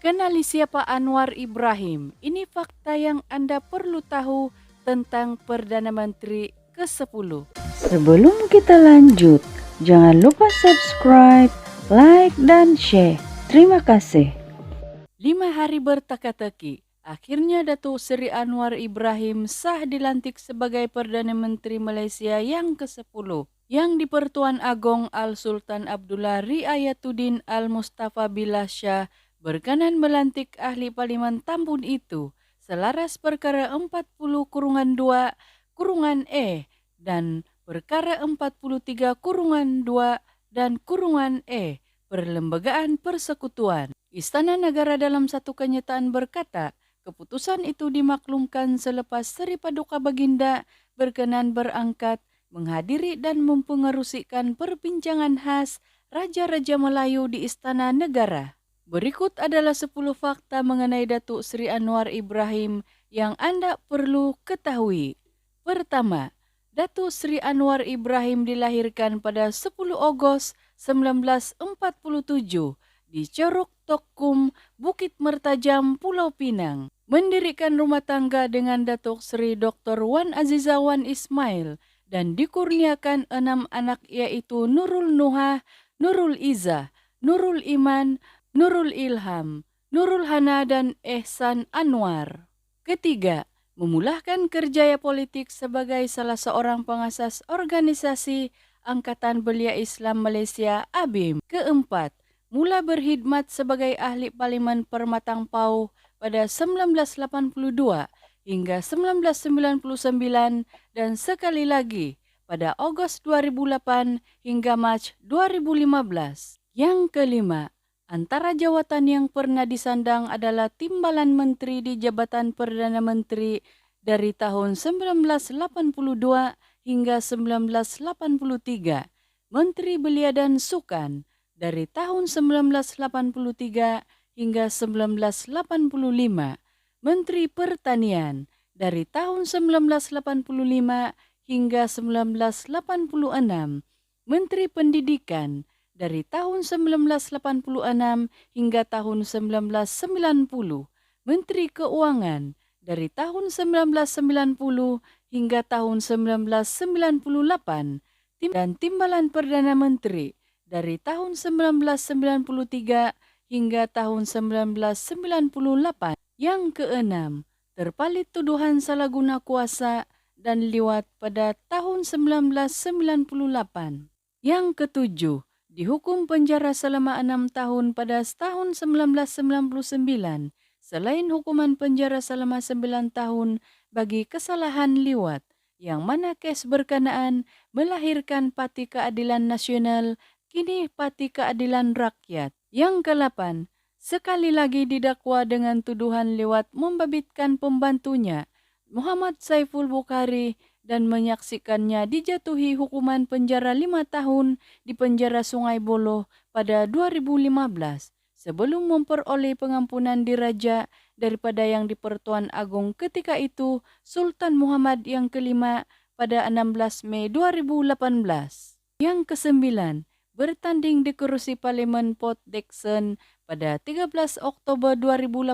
Kenali siapa Anwar Ibrahim? Ini fakta yang Anda perlu tahu tentang Perdana Menteri ke-10. Sebelum kita lanjut, jangan lupa subscribe, like, dan share. Terima kasih. 5 hari berteka-teki, akhirnya Datuk Seri Anwar Ibrahim sah dilantik sebagai Perdana Menteri Malaysia yang ke-10 yang di-Pertuan Agong Al-Sultan Abdullah Riayatuddin Al-Mustafa Billah Shah berkenan melantik ahli Parlimen Tambun itu selaras perkara 40-2-E dan perkara 43-2 dan -E Perlembagaan Persekutuan. Istana Negara dalam satu kenyataan berkata, keputusan itu dimaklumkan selepas Seri Paduka Baginda berkenan berangkat menghadiri dan mempengerusikan perbincangan khas Raja-Raja Melayu di Istana Negara. Berikut adalah 10 fakta mengenai Datuk Seri Anwar Ibrahim yang Anda perlu ketahui. Pertama, Datuk Seri Anwar Ibrahim dilahirkan pada 10 Ogos 1947 di Curug Tokum, Bukit Mertajam, Pulau Pinang. Mendirikan rumah tangga dengan Datuk Seri Dr. Wan Aziza Wan Ismail dan dikurniakan 6 anak yaitu Nurul Nuhah, Nurul Izzah, Nurul Iman, Nurul Ilham, Nurul Hana dan Ehsan Anwar. Ketiga, memulahkan kerjaya politik sebagai salah seorang pengasas organisasi Angkatan Belia Islam Malaysia ABIM. Keempat, mula berkhidmat sebagai ahli Parlimen Permatang Pau pada 1982 hingga 1999 dan sekali lagi pada Ogos 2008 hingga Mac 2015. Yang kelima, antara jawatan yang pernah disandang adalah Timbalan Menteri di Jabatan Perdana Menteri dari tahun 1982 hingga 1983, Menteri Belia dan Sukan dari tahun 1983 hingga 1985, Menteri Pertanian dari tahun 1985 hingga 1986, Menteri Pendidikan dari tahun 1986 hingga tahun 1990, Menteri Keuangan dari tahun 1990 hingga tahun 1998, dan Timbalan Perdana Menteri dari tahun 1993 hingga tahun 1998. Yang keenam, terpalit tuduhan salah guna kuasa dan liwat pada tahun 1998. Yang ketujuh, dihukum penjara selama 6 tahun pada tahun 1999, selain hukuman penjara selama 9 tahun bagi kesalahan liwat, yang mana kes berkenaan melahirkan Parti Keadilan Nasional, kini Parti Keadilan Rakyat. Yang ke-8, sekali lagi didakwa dengan tuduhan liwat membabitkan pembantunya, Muhammad Saiful Bukhari, dan menyaksikannya dijatuhi hukuman penjara 5 tahun di penjara Sungai Buloh pada 2015 sebelum memperoleh pengampunan diraja daripada yang di-Pertuan Agong ketika itu Sultan Muhammad yang kelima pada 16 Mei 2018. Yang ke-9, bertanding di kerusi Parlimen Port Dickson pada 13 Oktober 2018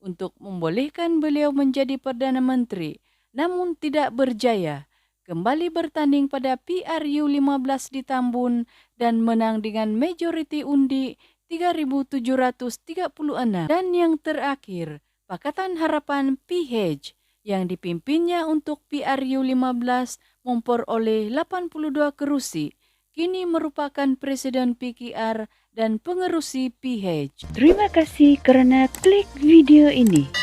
untuk membolehkan beliau menjadi Perdana Menteri, namun tidak berjaya. Kembali bertanding pada PRU 15 di Tambun dan menang dengan majoriti undi 3.736. Dan yang terakhir, Pakatan Harapan PH yang dipimpinnya untuk PRU 15 memperoleh 82 kerusi, kini merupakan Presiden PKR dan pengerusi PH. Terima kasih karena klik video ini.